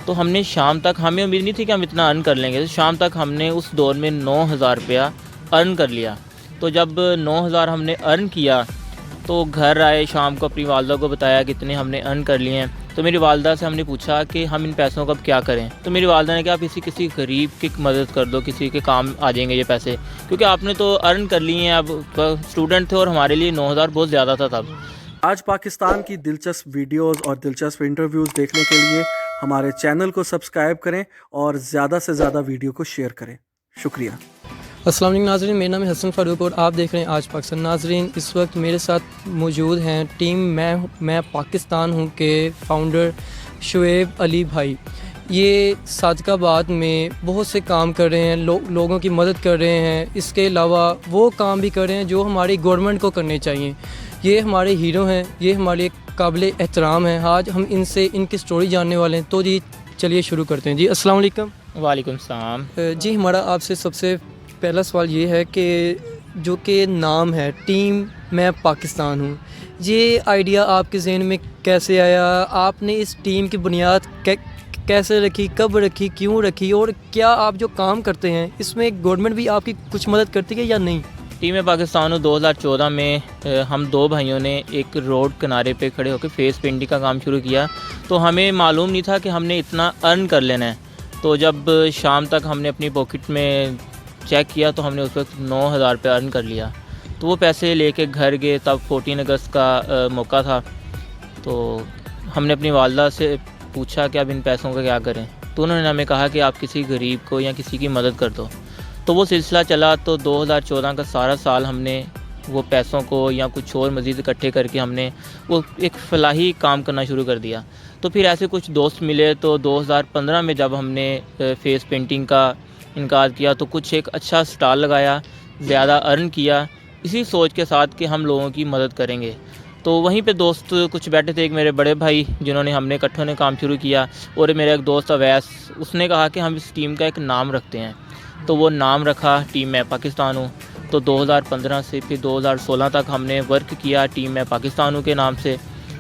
تو ہم نے شام تک، ہمیں امید نہیں تھی کہ ہم اتنا ارن کر لیں گے، شام تک ہم نے اس دور میں 9,000 روپیہ ارن کر لیا۔ تو جب 9,000 ہم نے ارن کیا تو گھر آئے، شام کو اپنی والدہ کو بتایا کہ اتنے ہم نے ارن کر لیے ہیں۔ تو میری والدہ سے ہم نے پوچھا کہ ہم ان پیسوں کو اب کیا کریں، تو میری والدہ نے کہا آپ کسی غریب کی مدد کر دو، کسی کے کام آ جائیں گے یہ پیسے، کیونکہ آپ نے تو ارن کر لیے ہیں۔ اب اسٹوڈنٹ تھے اور ہمارے لیے 9,000 بہت زیادہ تھا تب۔ آج پاکستان کی دلچسپ ویڈیوز اور دلچسپ انٹرویوز دیکھنے کے لیے ہمارے چینل کو سبسکرائب کریں اور زیادہ سے زیادہ ویڈیو کو شیئر کریں۔ شکریہ۔ السلام علیکم ناظرین، میرا نام ہے حسن فاروق اور آپ دیکھ رہے ہیں آج پاکستان۔ ناظرین، اس وقت میرے ساتھ موجود ہیں ٹیم میں پاکستان ہوں کے فاؤنڈر شعیب علی بھائی۔ یہ صادق آباد میں بہت سے کام کر رہے ہیں، لوگوں کی مدد کر رہے ہیں، اس کے علاوہ وہ کام بھی کر رہے ہیں جو ہماری گورنمنٹ کو کرنے چاہیے۔ یہ ہمارے ہیرو ہیں، یہ ہمارے قابل احترام ہیں۔ آج ہم ان کی سٹوری جاننے والے ہیں، تو جی چلیے شروع کرتے ہیں۔ جی السلام علیکم۔ وعلیکم السلام۔ جی ہمارا آپ سے سب سے پہلا سوال یہ ہے کہ جو کہ نام ہے ٹیم میں پاکستان ہوں، یہ آئیڈیا آپ کے ذہن میں کیسے آیا؟ آپ نے اس ٹیم کی بنیاد کیسے رکھی، کب رکھی، کیوں رکھی، اور کیا آپ جو کام کرتے ہیں اس میں گورنمنٹ بھی آپ کی کچھ مدد کرتی ہے یا نہیں؟ ٹیم پاکستان 2014 میں ہم دو بھائیوں نے ایک روڈ کنارے پہ کھڑے ہو کے فیس پینٹنگ کا کام شروع کیا۔ تو ہمیں معلوم نہیں تھا کہ ہم نے اتنا ارن کر لینا ہے۔ تو جب شام تک ہم نے اپنی پاکٹ میں چیک کیا تو ہم نے اس وقت 9,000 روپے ارن کر لیا۔ تو وہ پیسے لے کے گھر گئے، تب 14 اگست کا موقع تھا۔ تو ہم نے اپنی والدہ سے پوچھا کہ اب ان پیسوں کا کیا کریں، تو انہوں نے ہمیں کہا کہ آپ کسی غریب کو یا کسی کی مدد کر دو۔ تو وہ سلسلہ چلا، تو 2014 کا سارا سال ہم نے وہ پیسوں کو یا کچھ اور مزید اکٹھے کر کے ہم نے وہ ایک فلاحی کام کرنا شروع کر دیا۔ تو پھر ایسے کچھ دوست ملے، تو 2015 میں جب ہم نے فیس پینٹنگ کا انعقاد کیا تو کچھ ایک اچھا سٹال لگایا، زیادہ ارن کیا، اسی سوچ کے ساتھ کہ ہم لوگوں کی مدد کریں گے۔ تو وہیں پہ دوست کچھ بیٹھے تھے، ایک میرے بڑے بھائی جنہوں نے ہم نے اکٹھوں نے کام شروع کیا، اور میرا ایک دوست اویس، اس نے کہا کہ ہم اس ٹیم کا ایک نام رکھتے ہیں۔ تو وہ نام رکھا ٹیم میں پاکستان ہوں۔ تو 2015 سے پھر 2016 تک ہم نے ورک کیا ٹیم میں پاکستان ہوں کے نام سے،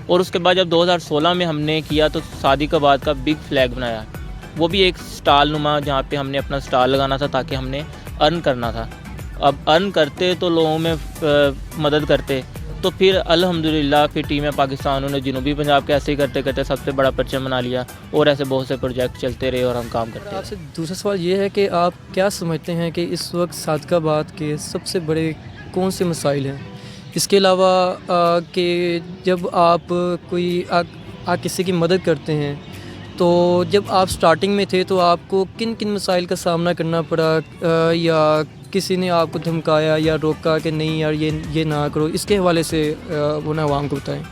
اور اس کے بعد جب 2016 میں ہم نے کیا تو صادق آباد کا بگ فلیگ بنایا، وہ بھی ایک سٹال نما جہاں پہ ہم نے اپنا سٹال لگانا تھا تاکہ ہم نے ارن کرنا تھا۔ اب ارن کرتے تو لوگوں میں مدد کرتے، تو پھر الحمدللہ پھر ٹیم پاکستان نے جنوبی پنجاب کے ایسے ہی کرتے کرتے سب سے بڑا پرچم بنا لیا، اور ایسے بہت سے پروجیکٹ چلتے رہے اور ہم کام کرتے رہے۔ آپ سے دوسرا سوال یہ ہے کہ آپ کیا سمجھتے ہیں کہ اس وقت صادق آباد کے سب سے بڑے کون سے مسائل ہیں؟ اس کے علاوہ کہ جب آپ کسی کی مدد کرتے ہیں تو جب آپ سٹارٹنگ میں تھے تو آپ کو کن کن مسائل کا سامنا کرنا پڑا، یا کسی نے آپ کو دھمکایا یا روکا کہ نہیں یار یہ نہ کرو؟ اس کے حوالے سے وہ عوام کو بتائیں۔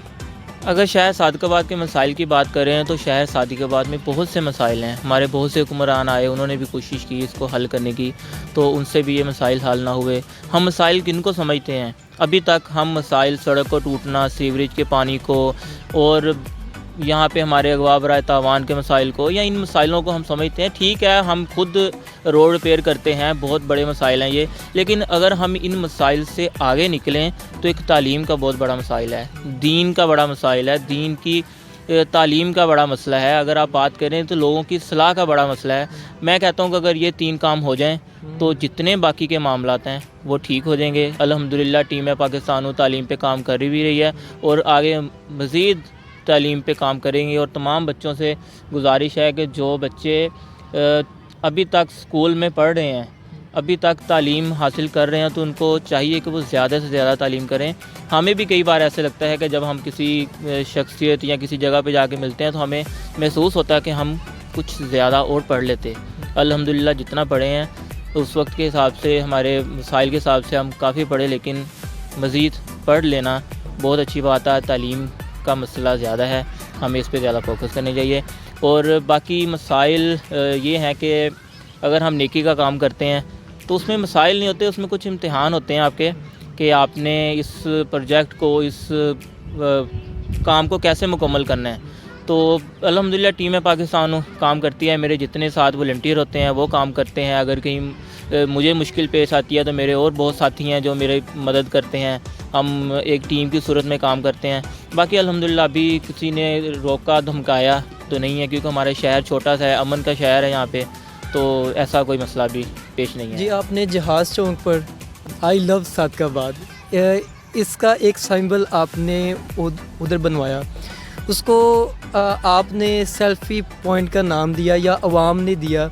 اگر شہر صادق آباد کے مسائل کی بات کریں تو شہر صادق آباد میں بہت سے مسائل ہیں۔ ہمارے بہت سے حکمران آئے، انہوں نے بھی کوشش کی اس کو حل کرنے کی، تو ان سے بھی یہ مسائل حل نہ ہوئے۔ ہم مسائل کن کو سمجھتے ہیں؟ ابھی تک ہم مسائل سڑک کو ٹوٹنا، سیوریج کے پانی کو، اور یہاں پہ ہمارے اغوا برائے تاوان کے مسائل کو، یا ان مسائلوں کو ہم سمجھتے ہیں ٹھیک ہے ہم خود روڈ ریپیئر کرتے ہیں، بہت بڑے مسائل ہیں یہ، لیکن اگر ہم ان مسائل سے آگے نکلیں تو ایک تعلیم کا بہت بڑا مسائل ہے، دین کا بڑا مسائل ہے، دین کی تعلیم کا بڑا مسئلہ ہے، اگر آپ بات کریں تو لوگوں کی اصلاح کا بڑا مسئلہ ہے۔ میں کہتا ہوں کہ اگر یہ 3 کام ہو جائیں تو جتنے باقی کے معاملات ہیں وہ ٹھیک ہو جائیں گے۔ الحمدللہ ٹیم پاکستان تعلیم پہ کام کر بھی رہی ہے، اور آگے مزید تعلیم پہ کام کریں گے، اور تمام بچوں سے گزارش ہے کہ جو بچے ابھی تک اسکول میں پڑھ رہے ہیں، ابھی تک تعلیم حاصل کر رہے ہیں، تو ان کو چاہیے کہ وہ زیادہ سے زیادہ تعلیم کریں۔ ہمیں بھی کئی بار ایسے لگتا ہے کہ جب ہم کسی شخصیت یا کسی جگہ پہ جا کے ملتے ہیں تو ہمیں محسوس ہوتا ہے کہ ہم کچھ زیادہ اور پڑھ لیتے۔ الحمدللہ جتنا پڑھے ہیں اس وقت کے حساب سے، ہمارے مسائل کے حساب سے ہم کافی پڑھے، لیکن مزید پڑھ لینا بہت اچھی بات ہے۔ تعلیم کا مسئلہ زیادہ ہے، ہمیں اس پہ زیادہ فوکس کرنی چاہیے۔ اور باقی مسائل یہ ہیں کہ اگر ہم نیکی کا کام کرتے ہیں تو اس میں مسائل نہیں ہوتے، اس میں کچھ امتحان ہوتے ہیں آپ کے، کہ آپ نے اس پروجیکٹ کو، اس کام کو کیسے مکمل کرنا ہے۔ تو الحمدللہ ٹیم پاکستان کام کرتی ہے، میرے جتنے ساتھ والنٹیئر ہوتے ہیں وہ کام کرتے ہیں۔ اگر کہیں مجھے مشکل پیش آتی ہے تو میرے اور بہت ساتھی ہیں جو میرے مدد کرتے ہیں، ہم ایک ٹیم کی صورت میں کام کرتے ہیں۔ باقی الحمدللہ ابھی کسی نے روکا دھمکایا تو نہیں ہے، کیونکہ ہمارا شہر چھوٹا سا ہے، امن کا شہر ہے یہاں پہ، تو ایسا کوئی مسئلہ بھی پیش نہیں ہے۔ جی آپ نے جہاز چوک پر آئی لو صادق آباد اس کا ایک سمبل آپ نے ادھر بنوایا، اس کو آپ نے سیلفی پوائنٹ کا نام دیا یا عوام نے دیا،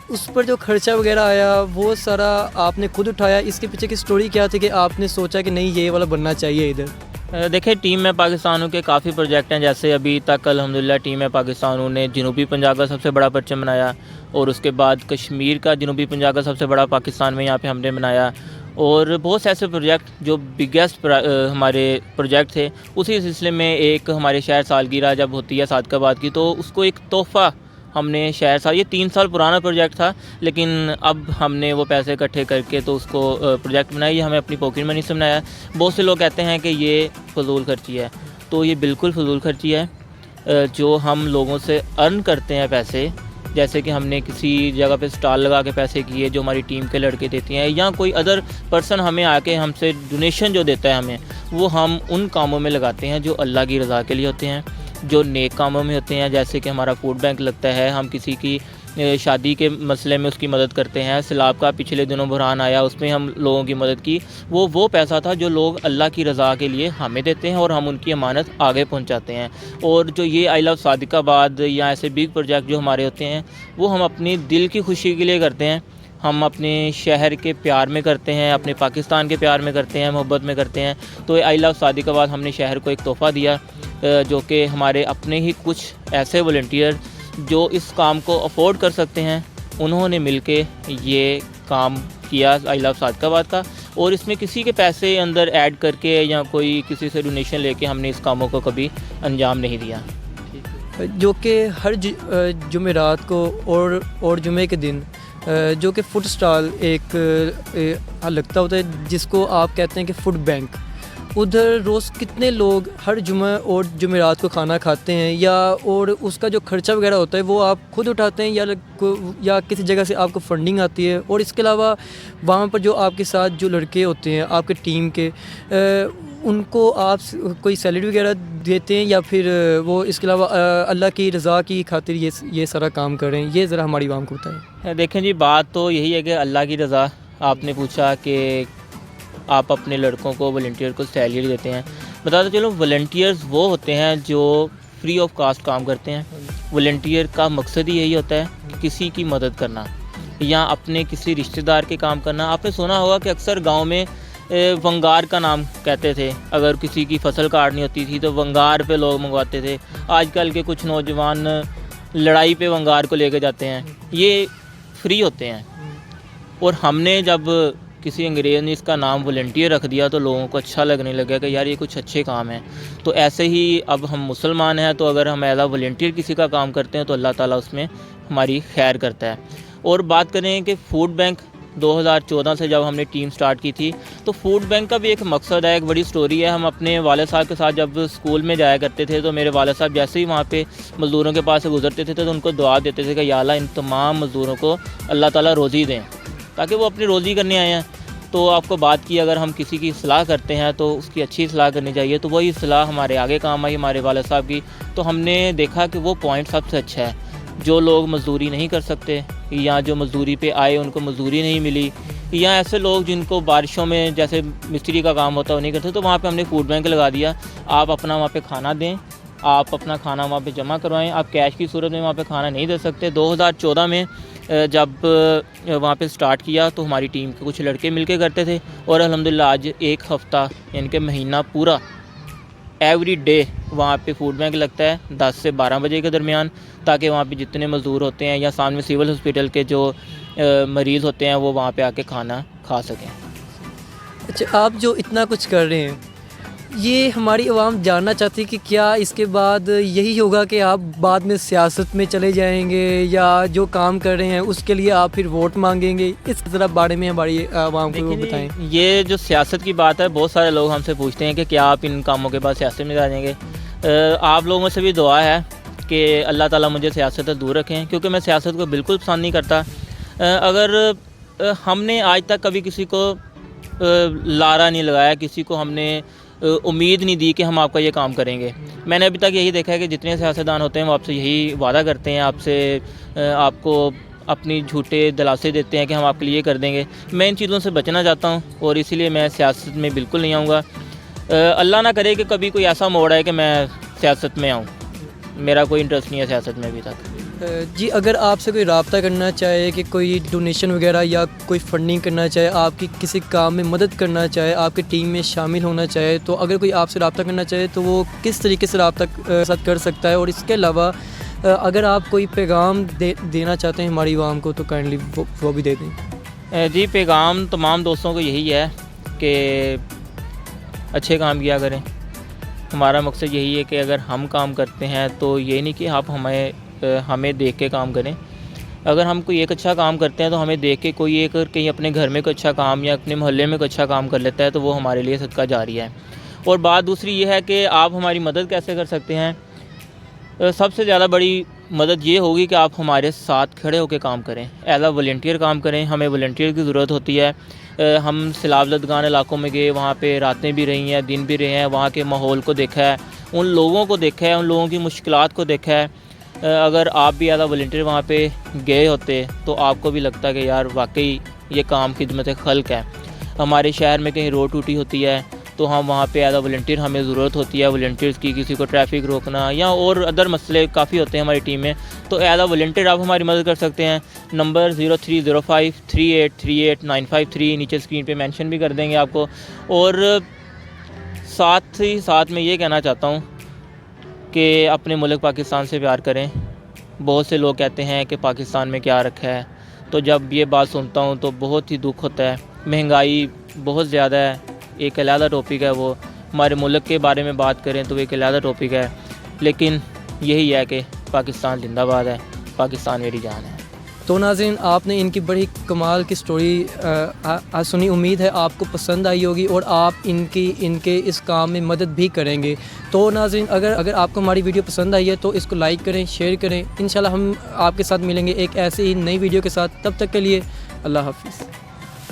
اس پر جو خرچہ وغیرہ آیا وہ سارا آپ نے خود اٹھایا؟ اس کے پیچھے کی سٹوری کیا تھی کہ آپ نے سوچا کہ نہیں یہ والا بننا چاہیے ادھر؟ دیکھیں ٹیم میں پاکستانوں کے کافی پروجیکٹ ہیں، جیسے ابھی تک الحمدللہ ٹیم میں پاکستانوں نے جنوبی پنجاب کا سب سے بڑا پرچم بنایا، اور اس کے بعد کشمیر کا جنوبی پنجاب کا سب سے بڑا پاکستان میں یہاں پہ ہم نے بنایا، اور بہت سے ایسے پروجیکٹ جو بگیسٹ ہمارے پروجیکٹ تھے۔ اسی سلسلے میں ایک ہمارے شہر سالگرہ جب ہوتی ہے صادق آباد کی، تو اس کو ایک تحفہ ہم نے شہر سال، یہ 3 سال پرانا پروجیکٹ تھا، لیکن اب ہم نے وہ پیسے اکٹھے کر کے تو اس کو پروجیکٹ بنایا، یہ ہمیں اپنی پاکٹ منی سے بنایا۔ بہت سے لوگ کہتے ہیں کہ یہ فضول خرچی ہے، تو یہ بالکل فضول خرچی ہے۔ جو ہم لوگوں سے ارن کرتے ہیں پیسے، جیسے کہ ہم نے کسی جگہ پہ سٹال لگا کے پیسے کیے جو ہماری ٹیم کے لڑکے دیتے ہیں، یا کوئی ادر پرسن ہمیں آ کے ہم سے ڈونیشن جو دیتا ہے ہمیں، وہ ہم ان کاموں میں لگاتے ہیں جو اللہ کی رضا کے لیے ہوتے ہیں، جو نیک کاموں میں ہوتے ہیں، جیسے کہ ہمارا فوڈ بینک لگتا ہے، ہم کسی کی شادی کے مسئلے میں اس کی مدد کرتے ہیں، سیلاب کا پچھلے دنوں بحران آیا اس میں ہم لوگوں کی مدد کی، وہ پیسہ تھا جو لوگ اللہ کی رضا کے لیے ہمیں دیتے ہیں اور ہم ان کی امانت آگے پہنچاتے ہیں۔ اور جو یہ آئی لو صادق آباد یا ایسے بگ پروجیکٹ جو ہمارے ہوتے ہیں، وہ ہم اپنی دل کی خوشی کے لیے کرتے ہیں، ہم اپنے شہر کے پیار میں کرتے ہیں، اپنے پاکستان کے پیار میں کرتے ہیں، محبت میں کرتے ہیں۔ تو آئی لو صادق آباد ہم نے شہر کو ایک تحفہ دیا، جو کہ ہمارے اپنے ہی کچھ ایسے والنٹیئر جو اس کام کو افورڈ کر سکتے ہیں، انہوں نے مل کے یہ کام کیا آئی لو صادق آباد کا، اور اس میں کسی کے پیسے اندر ایڈ کر کے یا کوئی کسی سے ڈونیشن لے کے ہم نے اس کاموں کو کبھی انجام نہیں دیا۔ جو کہ ہر جمعرات کو اور جمعے کے دن جو کہ فوڈ سٹال ایک لگتا ہوتا ہے جس کو آپ کہتے ہیں کہ فوڈ بینک، ادھر روز کتنے لوگ ہر جمعہ اور جمعرات کو کھانا کھاتے ہیں، اور اس کا جو خرچہ وغیرہ ہوتا ہے وہ آپ خود اٹھاتے ہیں یا کسی جگہ سے آپ کو فنڈنگ آتی ہے؟ اور اس کے علاوہ وہاں پر جو آپ کے ساتھ جو لڑکے ہوتے ہیں آپ کے ٹیم کے، ان کو آپ کوئی سیلری وغیرہ دیتے ہیں یا پھر وہ اس کے علاوہ اللہ کی رضا کی خاطر یہ سارا کام کر رہے ہیں؟ یہ ذرا ہماری عوام کو بتائیں۔ دیکھیں جی، بات تو یہی ہے کہ اللہ کی رضا، آپ نے پوچھا کہ آپ اپنے لڑکوں کو والنٹیئر کو سیلری دیتے ہیں، بتاتے چلو والنٹیئرز وہ ہوتے ہیں جو فری آف کاسٹ کام کرتے ہیں۔ والنٹیئر کا مقصد ہی یہی ہوتا ہے کہ کسی کی مدد کرنا یا اپنے کسی رشتہ دار کے کام کرنا۔ آپ نے سنا ہوگا کہ اکثر گاؤں میں ونگار کا نام کہتے تھے، اگر کسی کی فصل کاٹنی ہوتی تھی تو ونگار پہ لوگ منگواتے تھے۔ آج کل کے کچھ نوجوان لڑائی پہ ونگار کو لے کے جاتے ہیں، یہ فری ہوتے ہیں۔ اور ہم نے جب کسی انگریز نے اس کا نام والنٹیئر رکھ دیا تو لوگوں کو اچھا لگنے لگا کہ یار یہ کچھ اچھے کام ہیں۔ تو ایسے ہی اب ہم مسلمان ہیں، تو اگر ہم ایز اے والنٹیئر کسی کا کام کرتے ہیں تو اللہ تعالیٰ اس میں ہماری خیر کرتا ہے۔ اور بات کریں کہ فوڈ بینک 2014 سے جب ہم نے ٹیم سٹارٹ کی تھی، تو فوڈ بینک کا بھی ایک مقصد ہے، ایک بڑی سٹوری ہے۔ ہم اپنے والد صاحب کے ساتھ جب اسکول میں جایا کرتے تھے تو میرے والد صاحب جیسے ہی وہاں پہ مزدوروں کے پاس سے گزرتے تھے تو ان کو دعا دیتے تھے کہ یا اللہ ان تمام مزدوروں کو اللہ تعالیٰ روزی دیں، تاکہ وہ اپنی روزی کرنے آئے ہیں۔ تو آپ کو بات کی، اگر ہم کسی کی اصلاح کرتے ہیں تو اس کی اچھی اصلاح کرنی چاہیے، تو وہی اصلاح ہمارے آگے کام آئی ہمارے والد صاحب کی۔ تو ہم نے دیکھا کہ وہ پوائنٹ سب سے اچھا ہے، جو لوگ مزدوری نہیں کر سکتے یا جو مزدوری پہ آئے ان کو مزدوری نہیں ملی، یا ایسے لوگ جن کو بارشوں میں جیسے مستری کا کام ہوتا ہے وہ نہیں کرتے، تو وہاں پہ ہم نے فوڈ بینک لگا دیا۔ آپ اپنا وہاں پہ کھانا دیں، آپ اپنا کھانا وہاں پہ جمع کروائیں، آپ کیش کی صورت میں وہاں پہ کھانا نہیں دے سکتے۔ 2014 میں جب وہاں پہ سٹارٹ کیا تو ہماری ٹیم کے کچھ لڑکے مل کے کرتے تھے، اور الحمدللہ آج ایک ہفتہ یعنی کہ مہینہ پورا ایوری ڈے وہاں پہ فوڈ بینک لگتا ہے 10 سے 12 بجے کے درمیان، تاکہ وہاں پہ جتنے مزدور ہوتے ہیں یا سامنے سول ہاسپٹل کے جو مریض ہوتے ہیں وہ وہاں پہ آ کے کھانا کھا سکیں۔ اچھا، آپ جو اتنا کچھ کر رہے ہیں، یہ ہماری عوام جاننا چاہتی ہے کہ کیا اس کے بعد یہی ہوگا کہ آپ بعد میں سیاست میں چلے جائیں گے، یا جو کام کر رہے ہیں اس کے لیے آپ پھر ووٹ مانگیں گے؟ اس ذرا بارے میں ہماری عوام کو بتائیں۔ یہ جو سیاست کی بات ہے، بہت سارے لوگ ہم سے پوچھتے ہیں کہ کیا آپ ان کاموں کے بعد سیاست میں جا جائیں گے۔ آپ لوگوں سے بھی دعا ہے کہ اللہ تعالیٰ مجھے سیاست سے دور رکھیں، کیونکہ میں سیاست کو بالکل پسند نہیں کرتا۔ اگر ہم نے آج تک کبھی کسی کو لارا نہیں لگایا، کسی کو ہم نے امید نہیں دی کہ ہم آپ کا یہ کام کریں گے. میں نے ابھی تک یہی دیکھا ہے کہ جتنے سیاستدان ہوتے ہیں وہ آپ سے یہی وعدہ کرتے ہیں, آپ کو اپنی جھوٹے دلاسے دیتے ہیں کہ ہم آپ کے لیے یہ کر دیں گے. میں ان چیزوں سے بچنا چاہتا ہوں اور اسی لیے میں سیاست میں بالکل نہیں آؤں گا. اللہ نہ کرے کہ کبھی کوئی ایسا موڑ ہے کہ میں سیاست میں آؤں. میرا کوئی انٹرسٹ نہیں ہے سیاست میں ابھی تک. جی اگر آپ سے کوئی رابطہ کرنا چاہے کہ کوئی ڈونیشن وغیرہ یا کوئی فنڈنگ کرنا چاہے, آپ کی کسی کام میں مدد کرنا چاہے, آپ کی ٹیم میں شامل ہونا چاہے, تو اگر کوئی آپ سے رابطہ کرنا چاہے تو وہ کس طریقے سے رابطہ ساتھ کر سکتا ہے؟ اور اس کے علاوہ اگر آپ کوئی پیغام دینا چاہتے ہیں ہماری عوام کو تو کائنڈلی وہ بھی دے دیں. جی پیغام تمام دوستوں کو یہی ہے کہ اچھے کام کیا کریں. ہمارا مقصد یہی ہے کہ اگر ہم کام کرتے ہیں تو یہ نہیں کہ آپ ہمیں دیکھ کے کام کریں. اگر ہم کوئی ایک اچھا کام کرتے ہیں تو ہمیں دیکھ کے کوئی ایک کہیں اپنے گھر میں کوئی اچھا کام یا اپنے محلے میں کوئی اچھا کام کر لیتا ہے تو وہ ہمارے لیے صدقہ جاریہ ہے. اور بات دوسری یہ ہے کہ آپ ہماری مدد کیسے کر سکتے ہیں. سب سے زیادہ بڑی مدد یہ ہوگی کہ آپ ہمارے ساتھ کھڑے ہو کے کام کریں, ایز اے والنٹیئر کام کریں. ہمیں والنٹیئر کی ضرورت ہوتی ہے. ہم سیلاب زدگان علاقوں میں گئے, وہاں پہ راتیں بھی رہی ہیں, دن بھی رہے ہیں, وہاں کے ماحول کو دیکھا ہے, ان لوگوں کو دیکھا ہے, ان لوگوں کی مشکلات کو دیکھا ہے. اگر آپ بھی ایز اے والنٹیئر وہاں پہ گئے ہوتے تو آپ کو بھی لگتا کہ یار واقعی یہ کام خدمت خلق ہے. ہمارے شہر میں کہیں روڈ ٹوٹی ہوتی ہے تو ہم وہاں پہ ایز اے والنٹیئر ہمیں ضرورت ہوتی ہے والنٹیئرس کی, کسی کو ٹریفک روکنا یا اور ادر مسئلے کافی ہوتے ہیں ہماری ٹیم میں, تو ایز اے والنٹیئر آپ ہماری مدد کر سکتے ہیں. نمبر 0305383895 نیچے اسکرین پہ مینشن بھی کر دیں گے آپ کو. اور ساتھ ہی ساتھ میں یہ کہنا چاہتا ہوں کہ اپنے ملک پاکستان سے پیار کریں. بہت سے لوگ کہتے ہیں کہ پاکستان میں کیا رکھا ہے, تو جب یہ بات سنتا ہوں تو بہت ہی دکھ ہوتا ہے. مہنگائی بہت زیادہ ہے, ایک علیحدہ ٹاپک ہے وہ. ہمارے ملک کے بارے میں بات کریں تو ایک علیحدہ ٹاپک ہے, لیکن یہی ہے کہ پاکستان زندہ باد ہے, پاکستان میری جان ہے. تو ناظرین آپ نے ان کی بڑی کمال کی سٹوری سنی. امید ہے آپ کو پسند آئی ہوگی اور آپ ان کے اس کام میں مدد بھی کریں گے. تو ناظرین اگر آپ کو ہماری ویڈیو پسند آئی ہے تو اس کو لائک کریں, شیئر کریں. انشاءاللہ ہم آپ کے ساتھ ملیں گے ایک ایسی ہی نئی ویڈیو کے ساتھ. تب تک کے لیے اللہ حافظ.